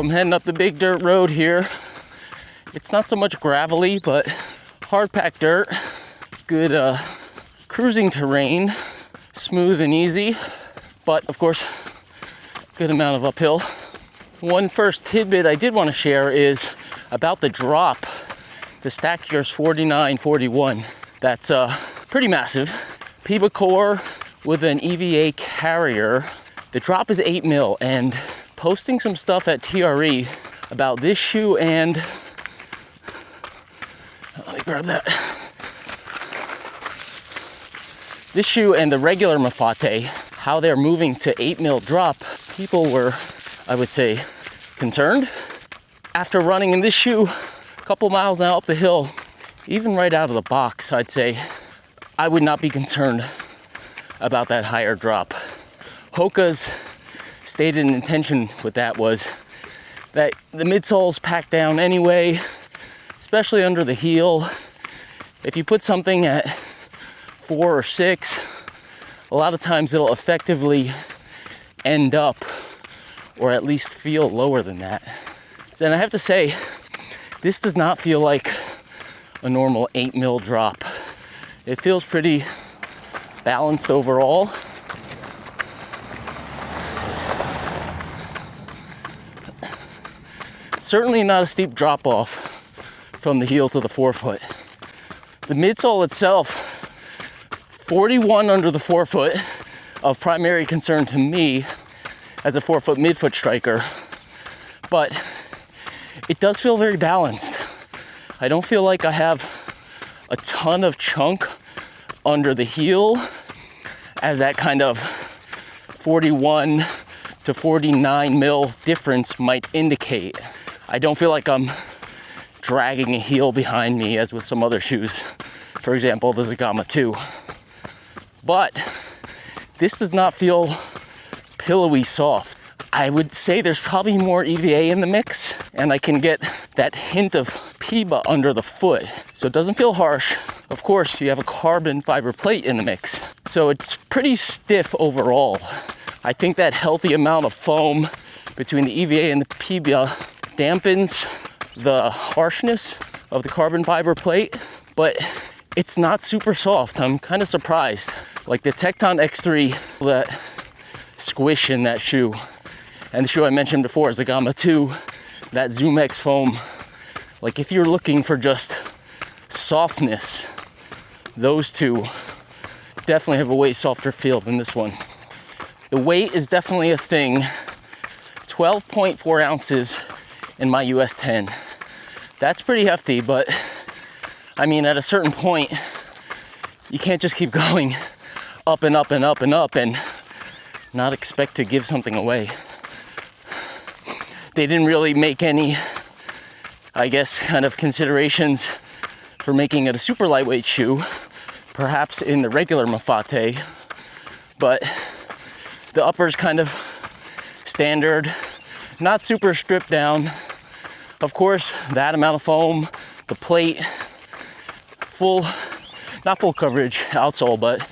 So I'm heading up the big dirt road here. It's not so much gravelly, but hard packed dirt. Good cruising terrain, smooth and easy, but of course, good amount of uphill. One first tidbit I did want to share is about the drop. The stack here is 49.41. That's pretty massive. PIBA core with an EVA carrier. The drop is 8 mil, and posting some stuff at TRE about this shoe and, let me grab that. This shoe and the regular Mafate, how they're moving to 8 mil drop, people were, I would say, concerned. After running in this shoe a couple miles now up the hill, even right out of the box, I'd say I would not be concerned about that higher drop. Hoka's stated intention with that was that the midsole's packed down anyway, especially under the heel. If you put something at 4 or 6, a lot of times it'll effectively end up, or at least feel lower than that. And I have to say, this does not feel like a normal 8 mil drop. It feels pretty balanced overall. Certainly not a steep drop off from the heel to the forefoot. The midsole itself, 41 under the forefoot, of primary concern to me as a forefoot midfoot striker, but it does feel very balanced. I don't feel like I have a ton of chunk under the heel, as that kind of 41 to 49 mil difference might indicate. I don't feel like I'm dragging a heel behind me as with some other shoes, for example the Zagama 2. But this does not feel pillowy soft. I would say there's probably more EVA in the mix, and I can get that hint of PIBA under the foot. So it doesn't feel harsh. Of course, you have a carbon fiber plate in the mix, so it's pretty stiff overall. I think that healthy amount of foam between the EVA and the PIBA dampens the harshness of the carbon fiber plate, but it's not super soft. I'm kind of surprised. Like the Tecton X3, that squish in that shoe, and the shoe I mentioned before, Zagama 2, that Zoom X foam. Like if you're looking for just softness, those two definitely have a way softer feel than this one. The weight is definitely a thing. 12.4 ounces in my US 10. That's pretty hefty, but I mean, at a certain point, you can't just keep going up and up and up and up and not expect to give something away. They didn't really make any, I guess, kind of considerations for making it a super lightweight shoe, perhaps in the regular Mafate, but the upper's kind of standard, not super stripped down. Of course, that amount of foam, the plate, not full coverage outsole, but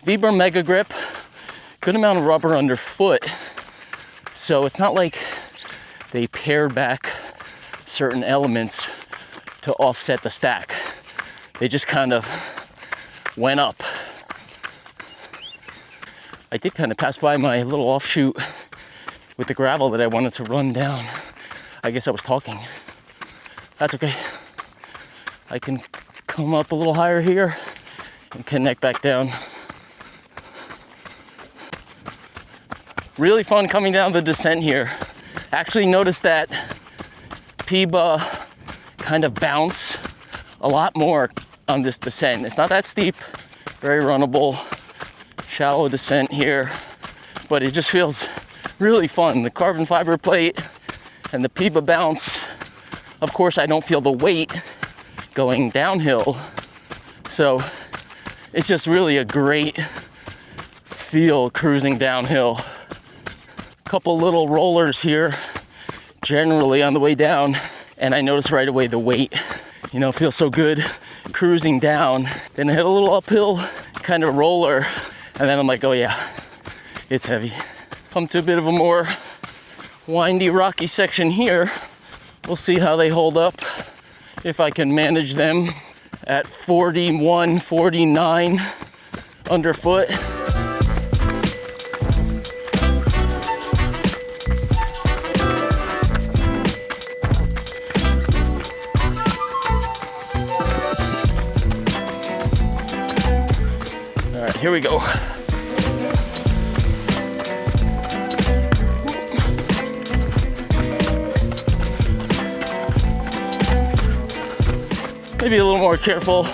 Vibram Mega Grip, good amount of rubber underfoot. So it's not like they pared back certain elements to offset the stack. They just kind of went up. I did kind of pass by my little offshoot with the gravel that I wanted to run down. I guess I was talking. That's okay. I can come up a little higher here and connect back down. Really fun coming down the descent here. Actually noticed that PIBA kind of bounce a lot more on this descent. It's not that steep, very runnable, shallow descent here, but it just feels really fun. The carbon fiber plate and the PIBA bounce. Of course, I don't feel the weight going downhill, so it's just really a great feel cruising downhill. Couple little rollers here generally on the way down, and I noticed right away the weight, feels so good cruising down. Then I hit a little uphill kind of roller, and then I'm like, oh yeah, it's heavy. Come to a bit of a more windy, rocky section here. We'll see how they hold up, if I can manage them at 41, 49 underfoot. All right, here we go. Maybe a little more careful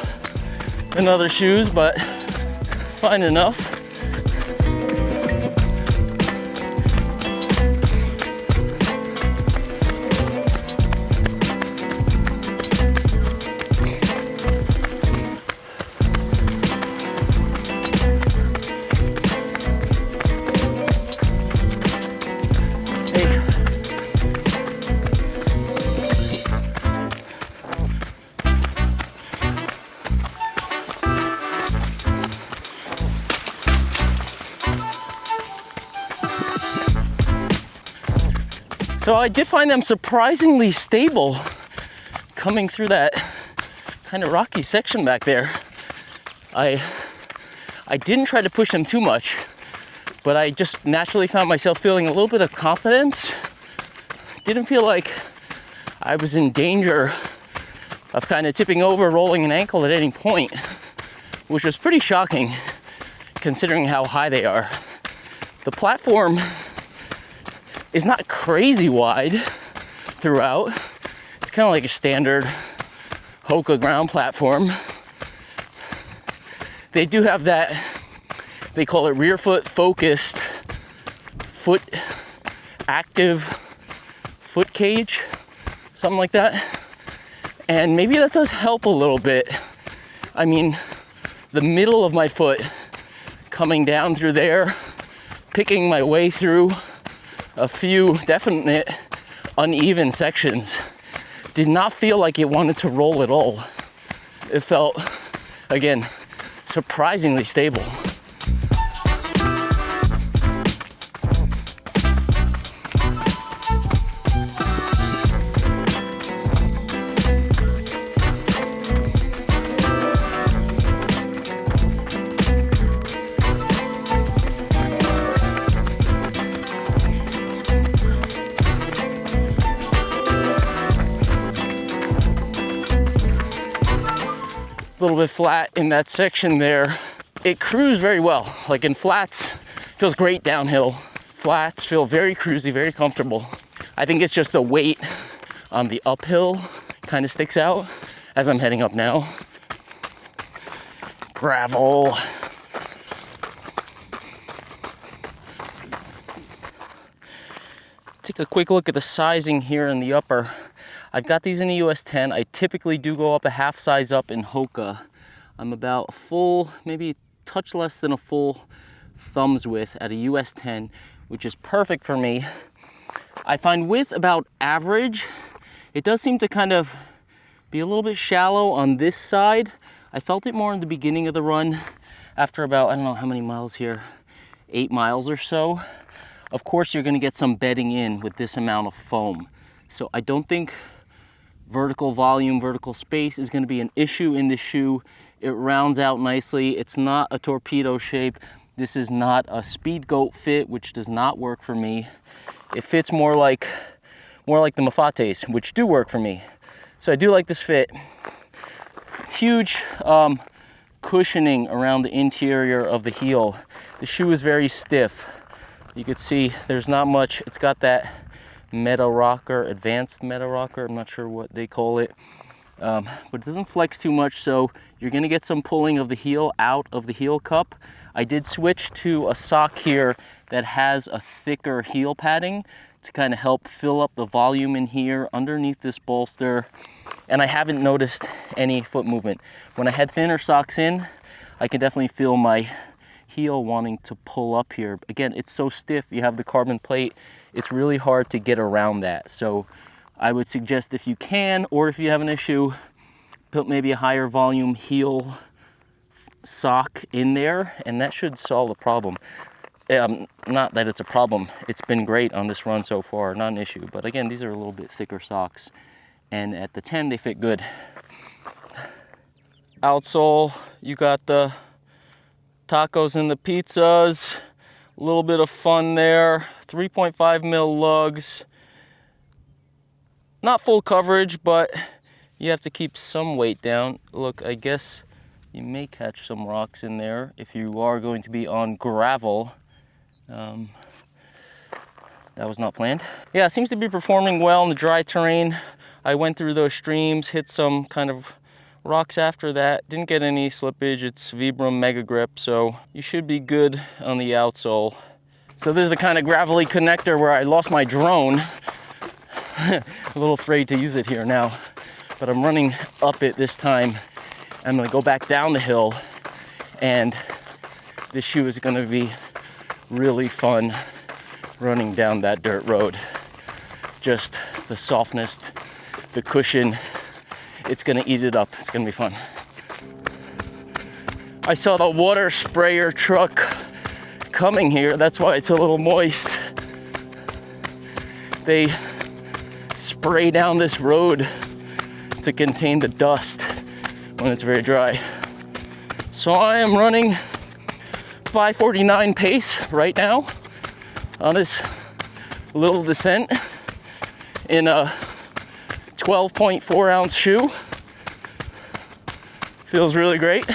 than other shoes, but fine enough. So I did find them surprisingly stable coming through that kind of rocky section back there. I didn't try to push them too much, but I just naturally found myself feeling a little bit of confidence. Didn't feel like I was in danger of kind of tipping over, rolling an ankle at any point, which was pretty shocking considering how high they are. The platform is not crazy wide throughout. It's kind of like a standard HOKA ground platform. They do have that, they call it rear foot focused, foot active foot cage, something like that. And maybe that does help a little bit. I mean, the middle of my foot coming down through there, picking my way through a few definite uneven sections, did not feel like it wanted to roll at all. It felt, again, surprisingly stable. A little bit flat in that section there. It cruised very well. Like in flats, feels great downhill. Flats feel very cruisy, very comfortable. I think it's just the weight on the uphill kind of sticks out as I'm heading up now. Gravel. Take a quick look at the sizing here in the upper. I've got these in a US 10. I typically do go up a half size up in HOKA. I'm about a full, maybe a touch less than a full thumb's width at a US 10, which is perfect for me. I find width about average. It does seem to kind of be a little bit shallow on this side. I felt it more in the beginning of the run after about, I don't know how many miles here, 8 miles or so. Of course, you're gonna get some bedding in with this amount of foam. So I don't think vertical volume, vertical space is going to be an issue in this shoe. It rounds out nicely. It's not a torpedo shape. This is not a speed goat fit, which does not work for me. It fits more like the Mafates, which do work for me. So I do like this fit. Huge cushioning around the interior of the heel. The shoe is very stiff. You can see there's not much. It's got that meta rocker, advanced meta rocker, I'm not sure what they call it, but it doesn't flex too much, so you're going to get some pulling of the heel out of the heel cup. I did switch to a sock here that has a thicker heel padding to kind of help fill up the volume in here underneath this bolster, and I haven't noticed any foot movement. When I had thinner socks in, I can definitely feel my heel wanting to pull up here. Again, it's so stiff. You have the carbon plate. It's really hard to get around that. So I would suggest, if you can, or if you have an issue, put maybe a higher volume heel sock in there, and that should solve the problem. Not that it's a problem. It's been great on this run so far, not an issue. But again, these are a little bit thicker socks. And at the 10, they fit good. Outsole, you got the tacos and the pizzas. A little bit of fun there. 3.5 mil lugs. Not full coverage, but you have to keep some weight down. Look, I guess you may catch some rocks in there if you are going to be on gravel. That was not planned. Yeah, it seems to be performing well in the dry terrain. I went through those streams, hit some kind of rocks after that. Didn't get any slippage. It's Vibram Mega Grip, so you should be good on the outsole. So this is the kind of gravelly connector where I lost my drone. A little afraid to use it here now, but I'm running up it this time. I'm gonna go back down the hill, and this shoe is gonna be really fun running down that dirt road. Just the softness, the cushion, it's gonna eat it up. It's gonna be fun. I saw the water sprayer truck coming here. That's why it's a little moist. They spray down this road to contain the dust when it's very dry. So I am running 5:49 pace right now on this little descent in a 12.4 ounce shoe. Feels really great.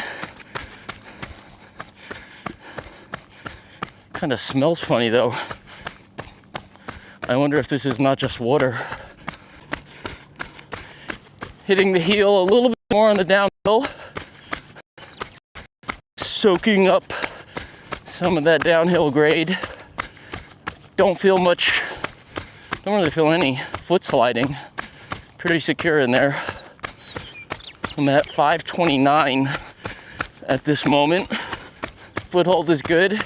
Kind of smells funny though. I wonder if this is not just water. Hitting the heel a little bit more on the downhill. Soaking up some of that downhill grade. Don't really feel any foot sliding. Pretty secure in there. I'm at 5:29 at this moment. Foothold is good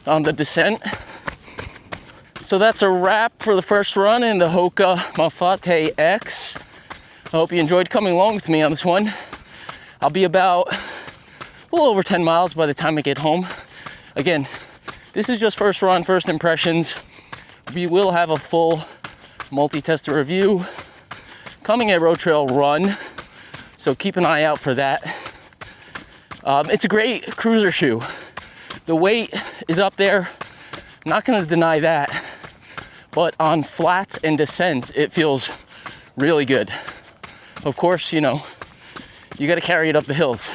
on the descent. So that's a wrap for the first run in the HOKA MAFATE X. I hope you enjoyed coming along with me on this one. I'll be about a little over 10 miles by the time I get home. Again, this is just first run, first impressions. We will have a full multi-tester review coming at RoadTrailRun, so keep an eye out for that. It's a great cruiser shoe. The weight is up there, not gonna deny that, but on flats and descents, it feels really good. Of course, you know, you gotta carry it up the hills.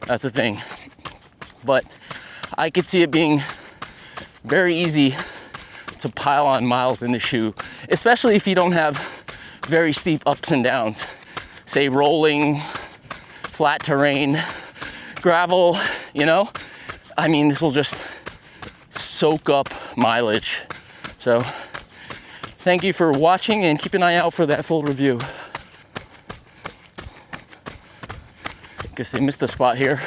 That's the thing. But I could see it being very easy to pile on miles in the shoe, especially if you don't have very steep ups and downs. Say rolling, flat terrain, gravel, you know? I mean, this will just soak up mileage. So thank you for watching, and keep an eye out for that full review. Guess they missed a spot here.